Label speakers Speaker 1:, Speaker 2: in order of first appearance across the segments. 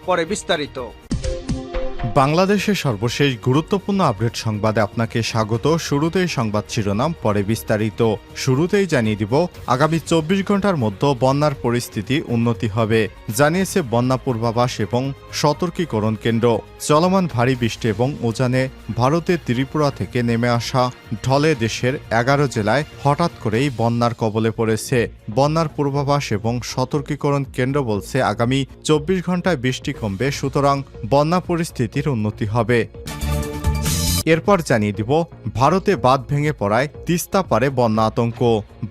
Speaker 1: পরে বিস্তারিত।
Speaker 2: বাংলাদেশের সর্বশেষ গুরুত্বপূর্ণ আপডেট সংবাদে আপনাকে স্বাগত। শুরুতেই সংবাদ শিরোনাম, পরে বিস্তারিত। শুরুতেই জানিয়ে দিব, আগামী 24 ঘন্টার মধ্যে বন্যার পরিস্থিতি উন্নতি হবে, জানিয়েছে বন্যা পূর্বাভাস এবং সতর্কীকরণ কেন্দ্র। চলমান ভারী বৃষ্টি এবং উজানে ভারতের ত্রিপুরা থেকে নেমে আসা ঢলে দেশের 11 জেলায় হঠাৎ করেই বন্যার কবলে পড়েছে। বন্যার পূর্বাভাস এবং সতর্কীকরণ কেন্দ্র বলছে, আগামী 24 ঘন্টায় বৃষ্টি কমবে, সুতরাং বন্যা পরিস্থিতির উন্নতি হবে। এরপর জানিয়ে দিব, ভারতে বাঁধ ভেঙে পড়ায় তিস্তা পারে বন্যা আতঙ্ক।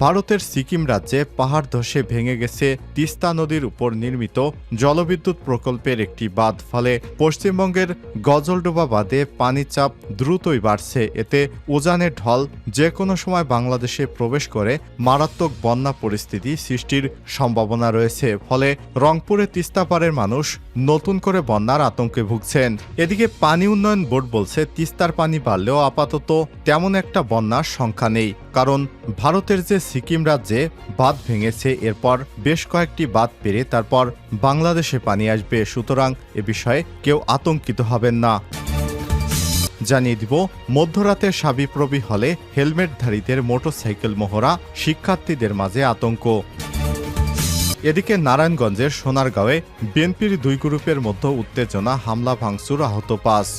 Speaker 2: ভারতের সিকিম রাজ্যে পাহাড় ধসে ভেঙে গেছে তিস্তা নদীর উপর নির্মিত জলবিদ্যুৎ প্রকল্পের একটি বাঁধ। ফলে পশ্চিমবঙ্গের গজলডোবা বাঁধে পানির চাপ দ্রুতই বাড়ছে। এতে উজানের ঢল যে কোনো সময় বাংলাদেশে প্রবেশ করে মারাত্মক বন্যা পরিস্থিতি সৃষ্টির সম্ভাবনা রয়েছে। ফলে রংপুরে তিস্তা পাড়ের মানুষ নতুন করে বন্যার আতঙ্কে ভুগছেন। এদিকে পানি উন্নয়ন বোর্ড বলছে, তিস্তার পানি বাড়লেও আপাতত তেমন একটা বন্যার সংখ্যা নেই, কারণ ভারতের যে সিকিম রাজ্যে বাঁধ ভেঙেছে, এরপর বেশ কয়েকটি বাঁধ পেরে তারপর বাংলাদেশে পানি আসবে, সুতরাং এ বিষয়ে কেউ আতঙ্কিত হবেন না। জানিয়ে দিব, মধ্যরাতে সাবিপ্রবি হলে হেলমেটধারীদের মোটরসাইকেল মহড়া, শিক্ষার্থীদের মাঝে আতঙ্ক। এদিকে নারায়ণগঞ্জের সোনারগাঁওয়ে বিএনপির দুই গ্রুপের মধ্যে উত্তেজনা, হামলা ভাঙচুর, আহত 5।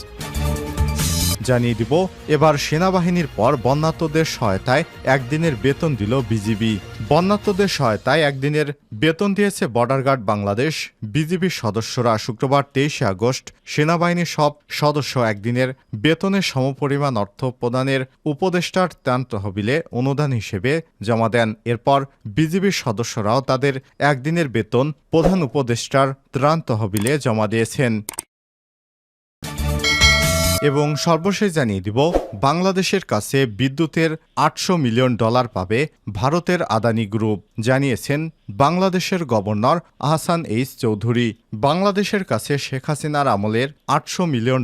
Speaker 2: জানিয়ে দিব, এবার সেনাবাহিনীর পর বন্যার্তদের সহায়তায় একদিনের বেতন দিল বিজিবি। বন্যার্তদের সহায়তায় একদিনের বেতন দিয়েছে বর্ডার গার্ড বাংলাদেশ। বিজিবির সদস্যরা শুক্রবার 23 আগস্ট সেনাবাহিনীর সব সদস্য একদিনের বেতনের সমপরিমাণ অর্থ প্রদানের উপদেষ্টার ত্রাণ তহবিলে অনুদান হিসেবে জমা দেন। এরপর বিজিবির সদস্যরাও তাদের একদিনের বেতন প্রধান উপদেষ্টার ত্রাণ তহবিলে জমা দিয়েছেন। এবং সর্বশেষ জানিয়ে দিব, বাংলাদেশের কাছে বিদ্যুতের $800 মিলিয়ন পাবে ভারতের আদানি গ্রুপ, জানিয়েছেন বাংলাদেশের গভর্নর আহসান এইচ চৌধুরী। বাংলাদেশের কাছে শেখ হাসিনার আমলের $800 মিলিয়ন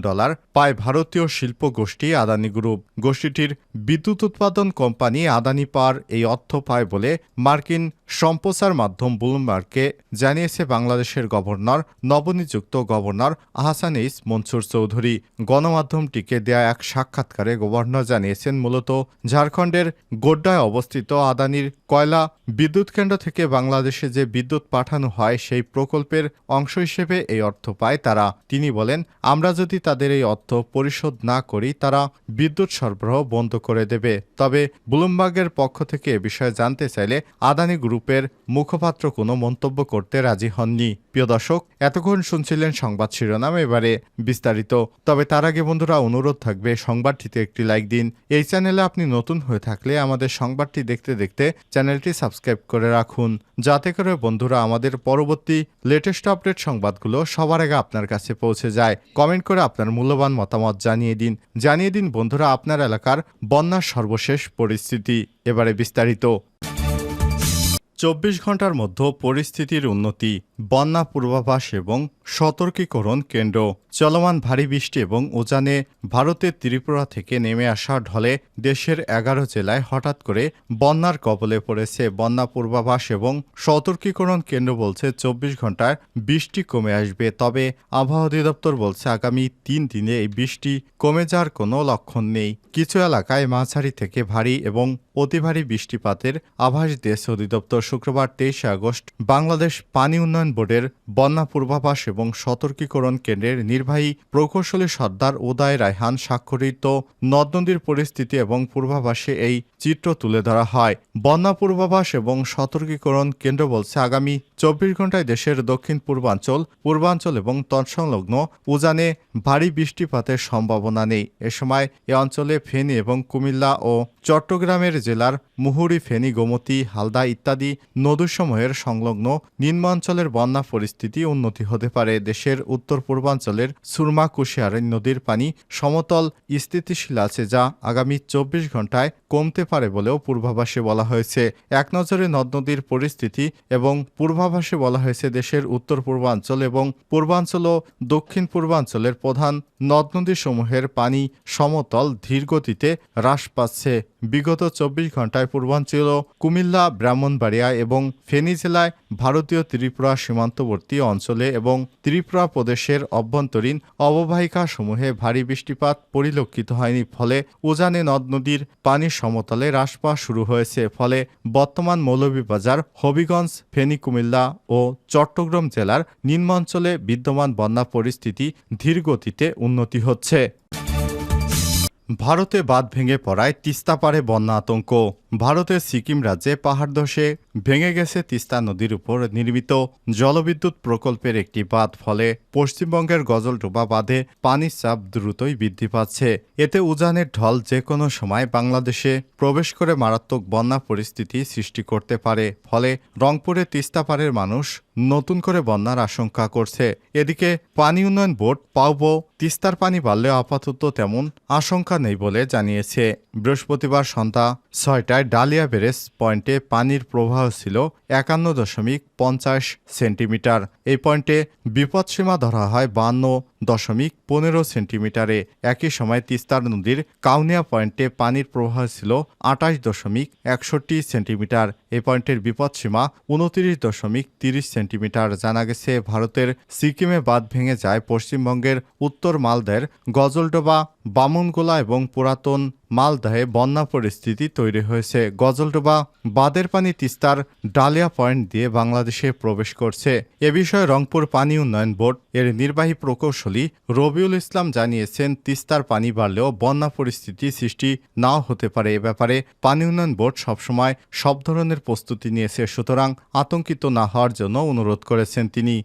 Speaker 2: পায় ভারতীয় শিল্প গোষ্ঠী আদানি গ্রুপ। গোষ্ঠীটির বিদ্যুৎ উৎপাদন কোম্পানি আদানি পাওয়ার এই অর্থ পায় বলে মার্কিন সম্প্রচার মাধ্যম ব্লুমবার্গকে জানিয়েছে বাংলাদেশের গভর্নর, নবনিযুক্ত গভর্নর আহসান এইচ মনসুর চৌধুরী। গণমাধ্যমটিকে দেয়া এক সাক্ষাৎকারে গভর্নর জানিয়েছেন, মূলত ঝাড়খণ্ডের গোড্ডায় অবস্থিত আদানির কয়লা বিদ্যুৎ কেন্দ্র থেকে বাংলাদেশে যে বিদ্যুৎ পাঠানো হয়, সেই প্রকল্পের অংশ হিসেবে এই অর্থ পায় তারা। তিনি বলেন, আমরা যদি তাদের এই অর্থ পরিশোধ না করি, তারা বিদ্যুৎ সরবরাহ বন্ধ করে দেবে। তবে ব্লুমবার্গের পক্ষ থেকে এ বিষয়ে জানতে চাইলে আদানি গ্রুপের মুখপাত্র কোনো মন্তব্য করতে রাজি হননি। প্রিয় দর্শক, এতক্ষণ শুনছিলেন সংবাদ শিরোনাম, এবারে বিস্তারিত। তবে তার আগে বন্ধুরা, অনুরোধ থাকবে সংবাদটিতে একটি লাইক দিন। এই চ্যানেলে আপনি নতুন হয়ে থাকলে আমাদের সংবাদটি দেখতে দেখতে চ্যানেলটি সাবস্ক্রাইব করে রাখুন, যাতে করে বন্ধুরা আমাদের পরবর্তী লেটেস্ট আপডেট সংবাদগুলো সবার আগে আপনার কাছে পৌঁছে যায়। কমেন্ট করে আপনার মূল্যবান মতামত জানিয়ে দিন বন্ধুরা আপনার এলাকার বন্যার সর্বশেষ পরিস্থিতি। এবারে বিস্তারিত। 24 ঘন্টার মধ্যে পরিস্থিতির উন্নতি, বন্যা পূর্বাভাস এবং সতর্কীকরণ কেন্দ্র। চলমান ভারী বৃষ্টি এবং উজানে ভারতের ত্রিপুরা থেকে নেমে আসা ঢলে দেশের 11 জেলায় হঠাৎ করে বন্যার কবলে পড়েছে। বন্যা পূর্বাভাস এবং সতর্কীকরণ কেন্দ্র বলছে, 24 ঘন্টায় বৃষ্টি কমে আসবে। তবে আবহাওয়া অধিদপ্তর বলছে, আগামী 3 দিনে এই বৃষ্টি কমে যাওয়ার কোনো লক্ষণ নেই। কিছু এলাকায় মাঝারি থেকে ভারী এবং অতি ভারী বৃষ্টিপাতের আভাস দিয়েছে অধিদপ্তর। শুক্রবার 23 আগস্ট বাংলাদেশ পানি উন্নয়ন বোর্ডের বন্যা পূর্বাভাস এবং সতর্কীকরণ কেন্দ্রের নির্বাহী প্রকৌশলী সর্দার উদয় রায়হান স্বাক্ষরিত নদ নদীর পরিস্থিতি এবং পূর্বাভাসে এই চিত্র তুলে ধরা হয়। বন্যা পূর্বাভাস এবং সতর্কীকরণ কেন্দ্র বলছে, আগামী 24 ঘন্টায় দেশের দক্ষিণ পূর্বাঞ্চল এবং তৎসংলগ্ন উজানে ভারী বৃষ্টিপাতের সম্ভাবনা নেই। এ সময় এ অঞ্চলে ফেনী এবং কুমিল্লা ও চট্টগ্রামের জেলার মুহুরী, ফেনী, গোমতী, হালদা ইত্যাদি নদীসমূহের সংলগ্ন নিম্নাঞ্চলের বন্যা পরিস্থিতি উন্নতি হতে পারে। দেশের উত্তর পূর্বাঞ্চলের সুরমা, কুশিয়ারা নদীর পানি সমতল স্থিতিশীল আছে, যা আগামী 24 ঘন্টায় কমতে পারে বলেও পূর্বাভাসে বলা হয়েছে। এক নজরে নদ নদীর পরিস্থিতি এবং পূর্বাভাসে বলা হয়েছে, দেশের উত্তর পূর্বাঞ্চল এবং পূর্বাঞ্চল ও দক্ষিণ পূর্বাঞ্চলের প্রধান নদ নদীসমূহের পানি সমতল ধীর গতিতে হ্রাস পাচ্ছে। বিগত 24 ঘন্টায় পূর্বাঞ্চল কুমিল্লা, ব্রাহ্মণবাড়িয়া এবং ফেনী জেলায় ভারতীয় ত্রিপুরা সীমান্তবর্তী অঞ্চলে এবং ত্রিপুরা প্রদেশের অভ্যন্তরীণ অববাহিকাসমূহে ভারী বৃষ্টিপাত পরিলক্ষিত হয়নি। ফলে উজানে নদ-নদীর পানির সমতলে হ্রাস পাওয়া শুরু হয়েছে। ফলে বর্তমান মৌলভীবাজার, হবিগঞ্জ, ফেনী, কুমিল্লা ও চট্টগ্রাম জেলার নিম্নাঞ্চলে বিদ্যমান বন্যা পরিস্থিতি ধীর গতিতে উন্নতি হচ্ছে। ভারতে বাঁধ ভেঙে পড়ায় তিস্তা পারে বন্যা আতঙ্ক। ভারতের সিকিম রাজ্যে পাহাড় ধসে ভেঙে গেছে তিস্তা নদীর উপর নির্মিত জলবিদ্যুৎ প্রকল্পের একটি বাঁধ। ফলে পশ্চিমবঙ্গের গজলডোবা বাঁধে পানির চাপ দ্রুতই বৃদ্ধি পাচ্ছে। এতে উজানের ঢল যে কোনো সময় বাংলাদেশে প্রবেশ করে মারাত্মক বন্যা পরিস্থিতি সৃষ্টি করতে পারে। ফলে রংপুরে তিস্তা পাড়ের মানুষ নতুন করে বন্যার আশঙ্কা করছে। এদিকে পানি উন্নয়ন বোর্ড পাউবো তিস্তার পানি বাড়লেও আপাতত তেমন আশঙ্কা নেই বলে জানিয়েছে। বৃহস্পতিবার সন্ধ্যা 6টায় ডালিয়া ব্যারেজ পয়েন্টে পানির প্রবাহ ছিল 51.50 সেন্টিমিটার। এই পয়েন্টে বিপদসীমা ধরা হয় 52.15 সেন্টিমিটারে। একই সময় তিস্তার নদীর কাউনিয়া পয়েন্টে পানির প্রবাহ ছিল 28.61 সেন্টিমিটার। এই পয়েন্টের বিপদসীমা 29.30 সেন্টিমিটার। জানা গেছে, ভারতের সিকিমে বাঁধ ভেঙে যায় পশ্চিমবঙ্গের উত্তর মালদার গজলডোবা, বামনগোলা এবং পুরাতন মালদাহে বন্যা পরিস্থিতি তৈরি হয়েছে। গজলডোবা বাঁধের পানি তিস্তার ডালিয়া পয়েন্ট দিয়ে বাংলাদেশে প্রবেশ করছে। এ বিষয়ে রংপুর পানি উন্নয়ন বোর্ড এর নির্বাহী প্রকৌশলী রবিউল ইসলাম জানিয়েছেন, তিস্তার পানি বাড়লেও বন্যা পরিস্থিতি সৃষ্টি নাও হতে পারে। এ ব্যাপারে পানি উন্নয়ন বোর্ড সবসময় সব ধরনের প্রস্তুতি নিয়েছে, সুতরাং আতঙ্কিত না হওয়ার জন্য অনুরোধ করেছেন তিনি।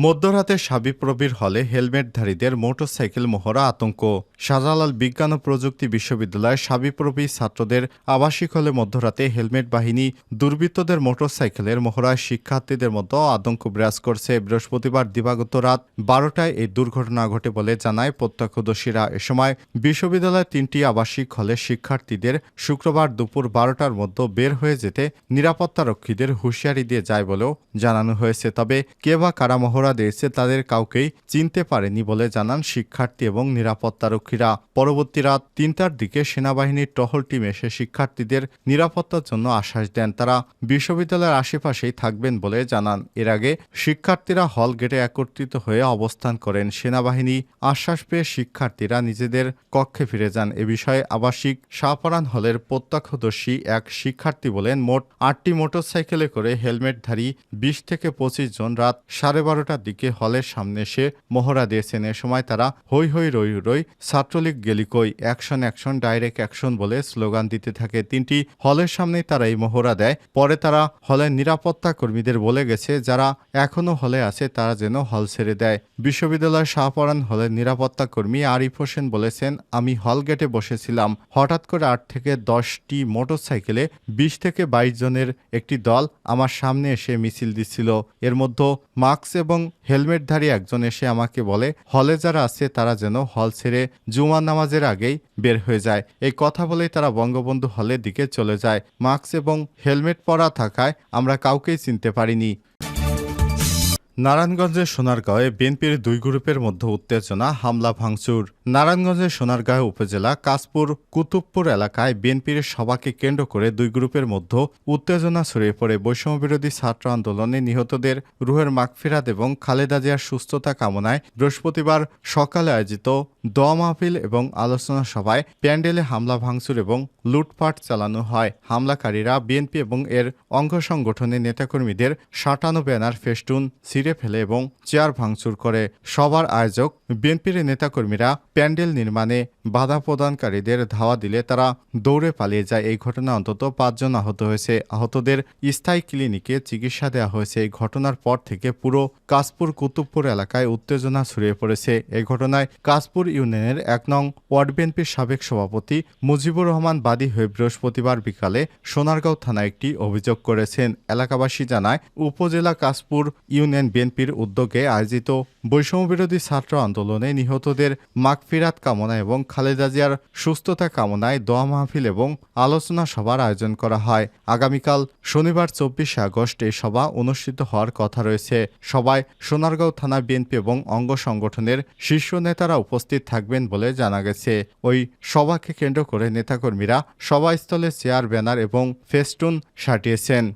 Speaker 2: মধ্যরাতে শাবিপ্রবির হলে হেলমেটধারীদের মোটরসাইকেল মহড়া আতঙ্ক। শাহজালাল বিজ্ঞান ও প্রযুক্তি বিশ্ববিদ্যালয়ের শাবিপ্রবি ছাত্রদের আবাসিক হলে মধ্যরাতে হেলমেট বাহিনী দুর্বৃত্তদের মোটরসাইকেলের মহড়ায় শিক্ষার্থীদের মধ্যে আতঙ্ক বিরাজ করছে। বৃহস্পতিবার দিবাগত রাত 12টায় এই দুর্ঘটনা ঘটে বলে জানায় প্রত্যক্ষদর্শীরা। এ সময় বিশ্ববিদ্যালয়ের 3টি আবাসিক হলে শিক্ষার্থীদের শুক্রবার দুপুর 12টার মধ্যে বের হয়ে যেতে নিরাপত্তারক্ষীদের হুঁশিয়ারি দিয়ে যায় বলেও জানানো হয়েছে। তবে কে বা কারা মহড়া দিয়েছে তাদের কাউকেই চিনতে পারেনি বলে জানান শিক্ষার্থী এবং নিরাপত্তারক্ষীরা। পরবর্তী রাত 3টার দিকে সেনাবাহিনীর টহল টিম এসে শিক্ষার্থীদের নিরাপত্তার জন্য আশ্বাস দেন তারা বিশ্ববিদ্যালয়ের আশেপাশেই থাকবেন বলে জানান। এর আগে শিক্ষার্থীরা হল গেটে একত্রিত হয়ে অবস্থান করেন। সেনাবাহিনী আশ্বাস পেয়ে শিক্ষার্থীরা নিজেদের কক্ষে ফিরে যান। এ বিষয়ে আবাসিক শাহপরান হলের প্রত্যক্ষদর্শী এক শিক্ষার্থী বলেন, মোট 8টি মোটরসাইকেলে করে হেলমেটধারী 20 থেকে 25 জন রাত 12:30টার দিকে হলের সামনে এসে মহড়া দিয়েছেন। এ সময় তারা হই হই রই রই, ছাত্রলীগ গেলিকই, অ্যাকশন অ্যাকশন, ডাইরেক্ট অ্যাকশন বলে স্লোগান দিতে থাকে। 3টি হলের সামনেই তারা এই মহড়া দেয়। পরে তারা হলের নিরাপত্তা কর্মীদের বলে গেছে, যারা এখনো হলে আছে তারা যেন হল ছেড়ে দেয়। বিশ্ববিদ্যালয়ের শাহপরান হলের নিরাপত্তা কর্মী আরিফ হোসেন বলেছেন, আমি হল গেটে বসেছিলাম, হঠাৎ করে 8 থেকে 10টি মোটরসাইকেলে 20 থেকে 22 জনের একটি দল আমার সামনে এসে মিছিল দিচ্ছিল। এর মধ্যে মাস্ক এবং হেলমেটধারী একজন এসে আমাকে বলে, হলে যারা আছে তারা যেন হল ছেড়ে জুমার নামাজের আগেই বের হয়ে যায়। এই কথা বলেই তারা বঙ্গবন্ধু হলের দিকে চলে যায়। মাস্ক এবং হেলমেট পরা থাকায় আমরা কাউকেই চিনতে পারিনি। নারায়ণগঞ্জের সোনারগাঁওয়ে বিএনপির 2 গ্রুপের মধ্যে উত্তেজনা, হামলা ভাঙচুর। নারায়ণগঞ্জের সোনারগাঁও উপজেলা কাশপুর কুতুবপুর এলাকায় বিএনপির সভাকে কেন্দ্র করে 2 গ্রুপের মধ্যে উত্তেজনা ছড়িয়ে পড়ে। বৈষম্যবিরোধী ছাত্র আন্দোলনে নিহতদের রুহের মাগফিরাত এবং খালেদা জিয়ার সুস্থতা কামনায় বৃহস্পতিবার সকালে আয়োজিত দোয়া মাহফিল এবং আলোচনা সভায় প্যান্ডেলে হামলা ভাঙচুর এবং লুটপাট চালানো হয়। হামলাকারীরা বিএনপি এবং এর অঙ্গ সংগঠনের নেতাকর্মীদের সাঁটানো ব্যানার, ফেস্টুন ছিঁড়ে ফেলে এবং চেয়ার ভাঙচুর করে। সবার আয়োজক বিএনপির নেতাকর্মীরা প্যান্ডেল নির্মাণে বাধা প্রদানকারীদের ধাওয়া দিলে তারা দৌড়ে পালিয়ে যায়। এই ঘটনায় অন্তত 5 জন আহত হয়েছে। আহতদের স্থায়ী ক্লিনিকে চিকিৎসা দেওয়া হয়েছে। এই ঘটনার পর থেকে পুরো কাশপুর কুতুবপুর এলাকায় উত্তেজনা ছড়িয়ে পড়েছে। এই ঘটনায় কাশপুর ইউনিয়নের 1 নং ওয়ার্ড বিএনপির সাবেক সভাপতি মুজিবুর রহমান বাদী হয়ে বৃহস্পতিবার বিকালে সোনারগাঁও থানায় একটি অভিযোগ করেছেন। এলাকাবাসী জানায়, উপজেলা কাশপুর ইউনিয়ন বিএনপির উদ্যোগে আয়োজিত বৈষম্যবিরোধী ছাত্র আন্দোলনে নিহতদের মাগফিরাত কামনা এবং খালেদা জিয়ার সুস্থতা কামনায় দোয়া মাহফিল এবং আলোচনা সভার আয়োজন করা হয়। আগামীকাল শনিবার 24 আগস্ট এই সভা অনুষ্ঠিত হওয়ার কথা রয়েছে। সভায় সোনারগাঁও থানা বিএনপি এবং অঙ্গ সংগঠনের শীর্ষ নেতারা উপস্থিত থাকবেন বলে জানা গেছে। ওই সভাকে কেন্দ্র করে নেতাকর্মীরা সভাস্থলে চেয়ার, ব্যানার এবং ফেস্টুন সাটিয়েছেন।